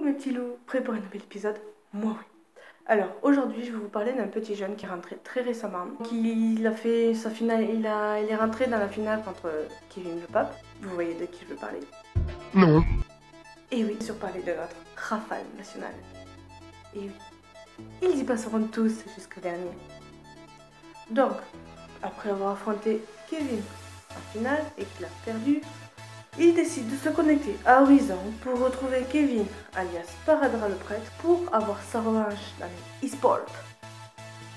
mes petits loups, prêts pour un nouvel épisode? Moi oui. Alors aujourd'hui je vais vous parler d'un petit jeune qui est rentré très récemment, qui a fait sa finale, il est rentré dans la finale contre Kevin le Pape. Vous voyez de qui je veux parler? Non. Et oui, sur parler de notre rafale nationale. Et oui, ils y passeront tous jusqu'au dernier. Donc, après avoir affronté Kevin en finale et qu'il a perdu, il décide de se connecter à Horizon pour retrouver Kevin, alias Paradra le prêtre, pour avoir sa revanche dans les e-sport.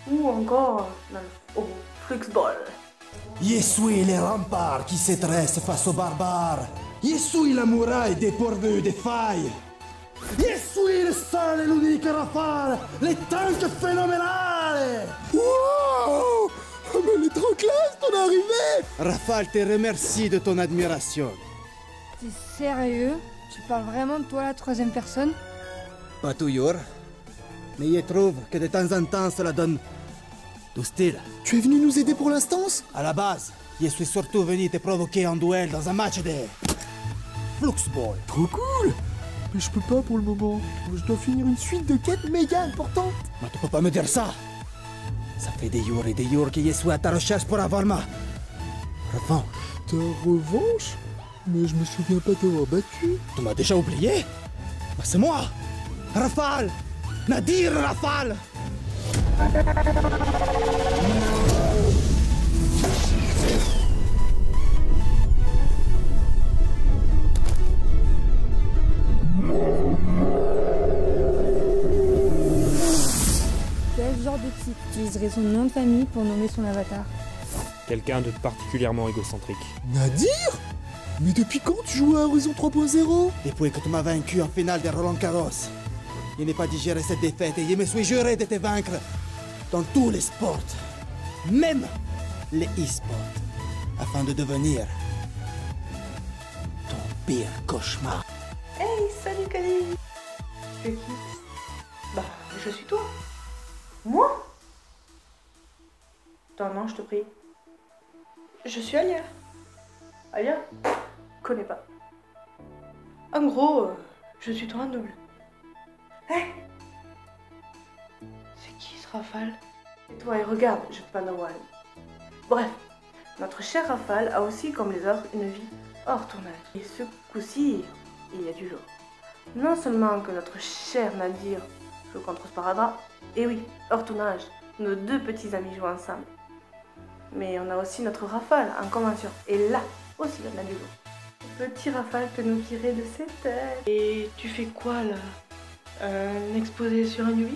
Ou encore dans le Fluxball. Je suis les remparts qui se dressent face aux barbares. Je suis la muraille dépourvue de failles. Je suis le seul et l'unique rafale, les tanks phénoménales. Wow! Mais elle est trop classe ton arrivée! Rafale te remercie de ton admiration. T'es sérieux? Tu parles vraiment de toi à la troisième personne? Pas toujours, mais je trouve que de temps en temps cela donne du style. Tu es venu nous aider pour l'instance? À la base, je suis surtout venu te provoquer en duel dans un match de Fluxball. Trop cool! Mais je peux pas pour le moment. Je dois finir une suite de quêtes méga importantes. Mais tu peux pas me dire ça. Ça fait des jours et des jours que je suis à ta recherche pour avoir ma revanche. Ta revanche? Mais je me souviens pas t'avoir battu. Tu m'as déjà oublié? Bah c'est moi, Rafale, Nadir Rafale. Quel genre de type utiliserait son nom de famille pour nommer son avatar? Quelqu'un de particulièrement égocentrique. Nadir? Mais depuis quand tu joues à Horizon 3.0? Depuis que tu m'as vaincu en finale de Roland Garros, je n'ai pas digéré cette défaite et je me suis juré de te vaincre dans tous les sports, même les e-sports, afin de devenir ton pire cauchemar. Hey, salut Kali! Tu es qui? Bah, je suis toi. Moi? Ton nom, je te prie. Je suis Alia. Alia? Connais pas. En gros, je suis toi en double. Hein? C'est qui ce Rafale? Et toi, et regarde, je te parle de Wall. Bref, notre cher Rafale a aussi, comme les autres, une vie hors tournage. Et ce coup-ci, il y a du lot. Non seulement que notre cher Nadir joue contre Sparadra, et oui, hors tournage, nos deux petits amis jouent ensemble. Mais on a aussi notre Rafale en convention. Et là aussi, on a du lot. Petit Rafale peut nous tirer de ses têtes. Et tu fais quoi là? Un exposé sur un UV?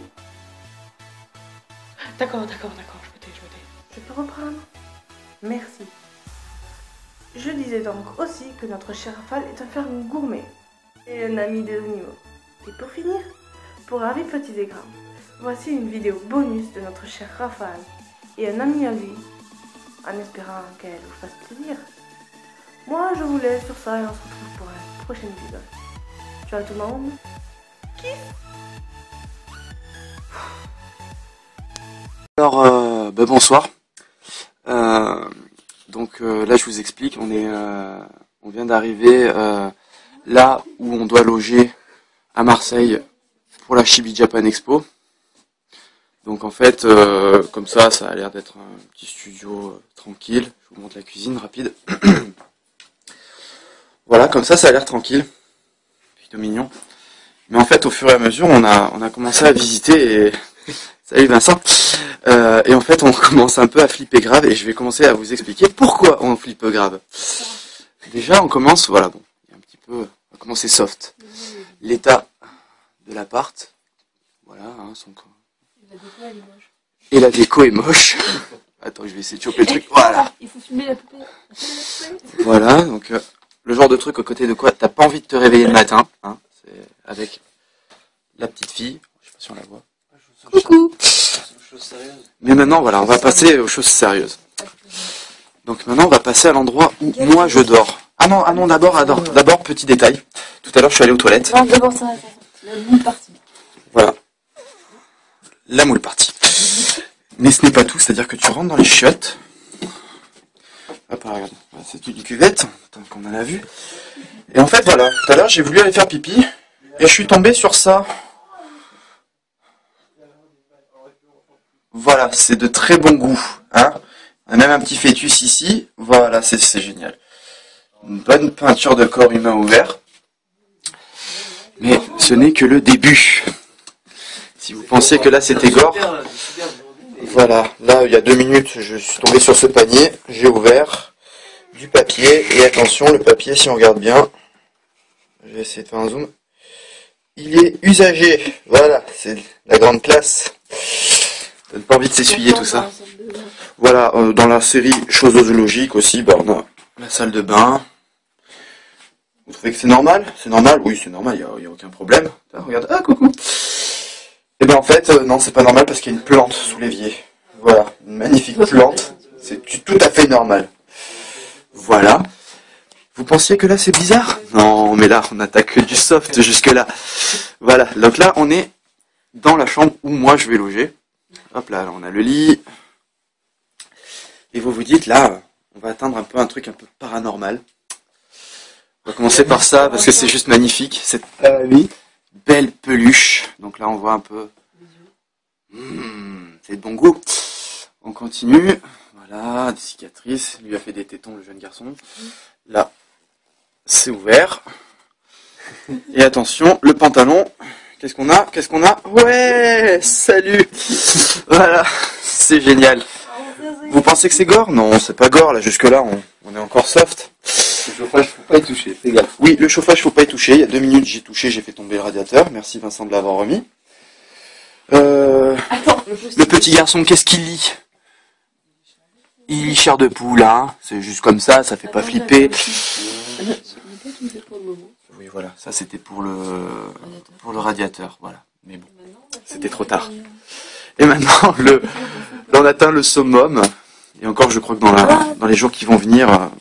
D'accord, je me tais. Je peux reprendre? Merci. Je disais donc aussi que notre cher Rafale est un ferme gourmet et un ami de haut niveau. Et pour finir, pour avis petits et grands, voici une vidéo bonus de notre cher Rafale et un ami à lui, en espérant qu'elle vous fasse plaisir. Moi je vous laisse sur ça et on se retrouve pour un prochain épisode. Ciao tout le monde. Alors, bonsoir. Là, je vous explique. On vient d'arriver là où on doit loger à Marseille pour la Chibi Japan Expo. Donc en fait, comme ça a l'air d'être un petit studio tranquille. Je vous montre la cuisine rapide. Voilà, comme ça a l'air tranquille, plutôt mignon. Mais en fait, au fur et à mesure, on a commencé à visiter et salut Vincent. Et en fait, on commence un peu à flipper grave et je vais commencer à vous expliquer pourquoi on flippe grave. Déjà, on commence, voilà, bon, il y a un petit peu, on va commencer soft. L'état de l'appart, voilà, hein, et la déco est moche. Attends, je vais essayer de choper le truc. Voilà. Il faut filmer la poupée. Voilà, donc le genre de truc au côté de quoi t'as pas envie de te réveiller le matin, hein, c'est avec la petite fille. Je sais pas si on la voit. Coucou. Mais maintenant, voilà, on va passer aux choses sérieuses. Donc maintenant, on va passer à l'endroit où moi je dors. Ah non, d'abord, petit détail. Tout à l'heure, je suis allé aux toilettes. Non, d'abord ça, la moule partie. Voilà. La moule partie. Mais ce n'est pas tout, c'est-à-dire que tu rentres dans les chiottes. Hop, regarde. C'est une cuvette, tant qu'on en a vu. Et en fait, voilà, tout à l'heure, j'ai voulu aller faire pipi. Et je suis tombé sur ça. Voilà, c'est de très bon goût. Hein. On a même un petit fœtus ici. Voilà, c'est génial. Une bonne peinture de corps humain ouvert. Mais ce n'est que le début. Si vous pensiez que là c'était gore, voilà, là il y a 2 minutes je suis tombé sur ce panier, j'ai ouvert du papier, et attention, le papier, si on regarde bien, je vais essayer de faire un zoom, il est usagé, voilà, c'est la grande classe, ça donne pas envie de s'essuyer tout ça. Voilà, dans la série Choses-zoologiques aussi, bah, on a la salle de bain. Vous trouvez que c'est normal? C'est normal? Oui, c'est normal, il n'y a aucun problème. Ah, regarde, ah coucou. Et ben en fait, non, c'est pas normal parce qu'il y a une plante sous l'évier. Voilà, une magnifique plante. C'est tout à fait normal. Voilà. Vous pensiez que là c'est bizarre? Non, mais là on attaque que du soft jusque là. Voilà, donc là on est dans la chambre où moi je vais loger. Hop là, on a le lit. Et vous vous dites là, on va atteindre un peu un truc un peu paranormal. On va commencer par ça parce que c'est juste magnifique. Cette belle peluche. Donc là on voit un peu. C'est de bon goût. On continue. Voilà, des cicatrices. Il lui a fait des tétons le jeune garçon. Là, c'est ouvert. Et attention, le pantalon. Qu'est-ce qu'on a? Qu'est-ce qu'on a? Ouais, salut. Voilà, c'est génial. Vous pensez que c'est gore? Non, c'est pas gore. Là, jusque là, on est encore soft. Le chauffage, faut pas y toucher, fais gaffe. Oui, le chauffage, faut pas y toucher. Il y a 2 minutes, j'ai touché, j'ai fait tomber le radiateur. Merci Vincent de l'avoir remis. Le petit garçon, qu'est-ce qu'il lit? Il lit chair de poule, hein. C'est juste comme ça fait pas flipper. Oui, voilà, ça c'était pour le radiateur, voilà. Mais bon, c'était trop tard. Et maintenant, là, on atteint le summum. Et encore, je crois que dans les jours qui vont venir,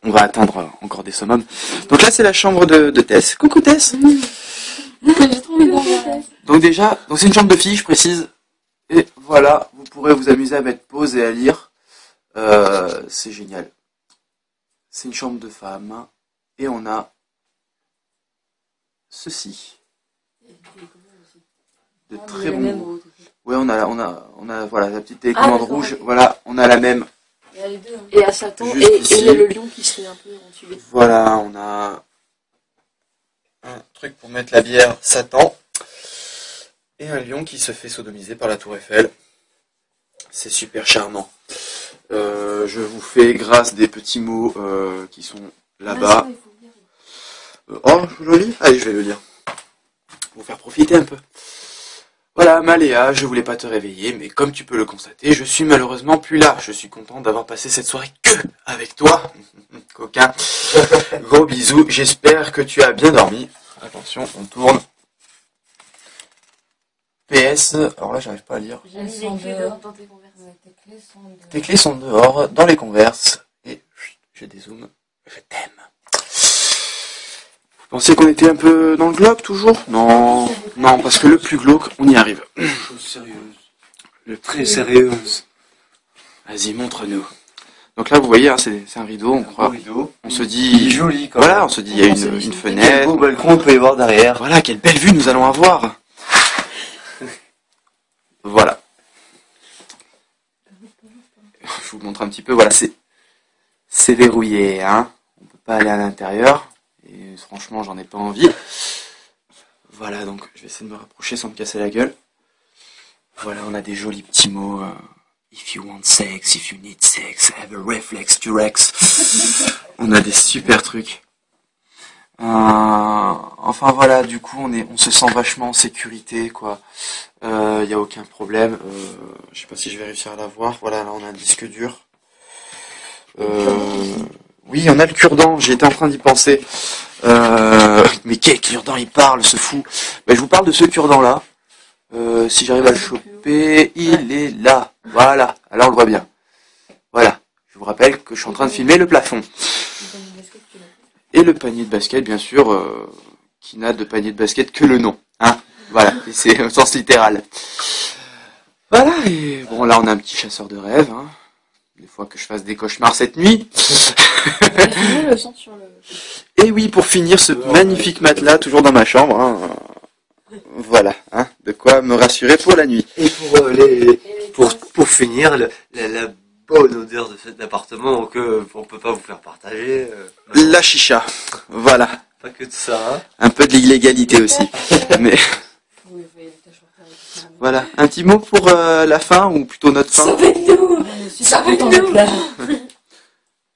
on va atteindre encore des summums. Donc là, c'est la chambre de Tess. Coucou Tess. J'ai trop envie d'en Donc déjà, c'est une chambre de fille, je précise. Et voilà, vous pourrez vous amuser à mettre pause et à lire. C'est génial. C'est une chambre de femme. Et on a ceci. De très bon. Ouais, on a voilà, la petite télécommande rouge. Voilà, on a la même. Et à Satan, et il y a le lion qui se fait un peu entubé. Voilà, on a un truc pour mettre la bière Satan. Et un lion qui se fait sodomiser par la Tour Eiffel. C'est super charmant. Je vous fais grâce des petits mots qui sont là-bas. Oh, je le lis? Allez, je vais le lire. Pour vous faire profiter un peu. Voilà, Maléa, je voulais pas te réveiller, mais comme tu peux le constater, je suis malheureusement plus là. Je suis content d'avoir passé cette soirée que avec toi. Coquin. Gros bisous, j'espère que tu as bien dormi. Attention, on tourne. PS, alors là j'arrive pas à lire. Tes clés sont dehors, dans les converses. Et je dézoome, je t'aime. Vous pensiez qu'on était un peu dans le glauque toujours? Non, non, parce que le plus glauque, on y arrive. Chose sérieuse. Très sérieuse. Vas-y, montre-nous. Donc là, vous voyez, hein, c'est un rideau, on croit. On se dit... Il est joli quand même. Voilà, on se dit, il y a une fenêtre. Quel beau balcon on peut y voir derrière. Voilà, quelle belle vue nous allons avoir. Voilà. Je vous montre un petit peu, voilà, c'est verrouillé, hein. On peut pas aller à l'intérieur. Et franchement, j'en ai pas envie. Voilà, donc je vais essayer de me rapprocher sans me casser la gueule. Voilà, on a des jolis petits mots. If you want sex, if you need sex, have a reflex to Rex. On a des super trucs. Enfin voilà, du coup, on se sent vachement en sécurité, quoi. Y a aucun problème. Je sais pas si je vais réussir à la voir. Voilà, là on a un disque dur. Oui, on a le cure-dent, j'étais en train d'y penser. Mais quel cure-dent il parle, ce fou. Ben, je vous parle de ce cure-dent là. Si j'arrive à le choper, il est là. Voilà, alors on le voit bien. Voilà, je vous rappelle que je suis en train de filmer le plafond. Et le panier de basket, bien sûr, qui n'a de panier de basket que le nom. Hein, voilà, c'est au sens littéral. Voilà, et bon là on a un petit chasseur de rêves. Hein. Des fois que je fasse des cauchemars cette nuit. Le sang sur le Et oui, pour finir, ce magnifique matelas, toujours dans ma chambre. Hein. Voilà, hein, de quoi me rassurer pour la nuit. Et pour finir, la bonne odeur de cet appartement que on peut pas vous faire partager. La chicha, voilà. Pas que de ça. Hein. Un peu de l'illégalité aussi. Mais voilà, un petit mot pour la fin, ou plutôt notre fin. Sauvez-nous. Sauvez-nous.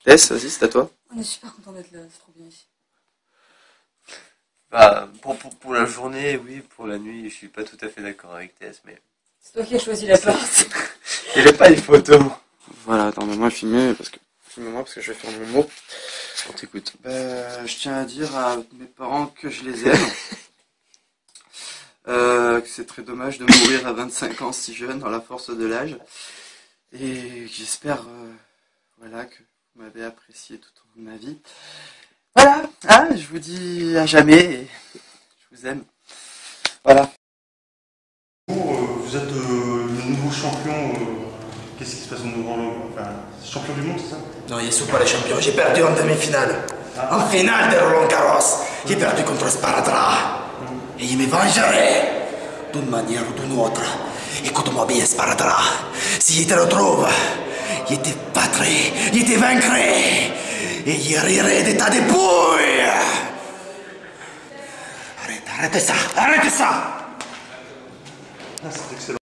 Tess, vas-y, c'est à toi. On est super content d'être là, c'est trop bien ici. Bah, pour la journée, oui, pour la nuit, je suis pas tout à fait d'accord avec Tess, mais... C'est toi qui as choisi la porte. Il n'y avait pas les photos. Voilà, attends, moi filme-moi parce que je vais faire mon mot. On t'écoute. Je tiens à dire à mes parents que je les aime. Que c'est très dommage de mourir à 25 ans si jeune dans la force de l'âge. Et j'espère voilà, que vous m'avez apprécié tout au long de ma vie. Voilà, hein, je vous dis à jamais et je vous aime. Voilà. Vous êtes le nouveau champion. Qu'est-ce qui se passe au nouveau champion du monde, c'est ça? Non, je ne suis pas le champion. J'ai perdu en demi-finale. En finale de Roland Garros. J'ai perdu contre Sparadra. Et je me vengerai. D'une manière ou d'une autre. Écoute-moi bien, Sparadra. Si je te retrouve, je te battrai, je te vaincrai. Et je rirai de ta dépouille. Arrête ça, arrête ça. Ah, c'est excellent.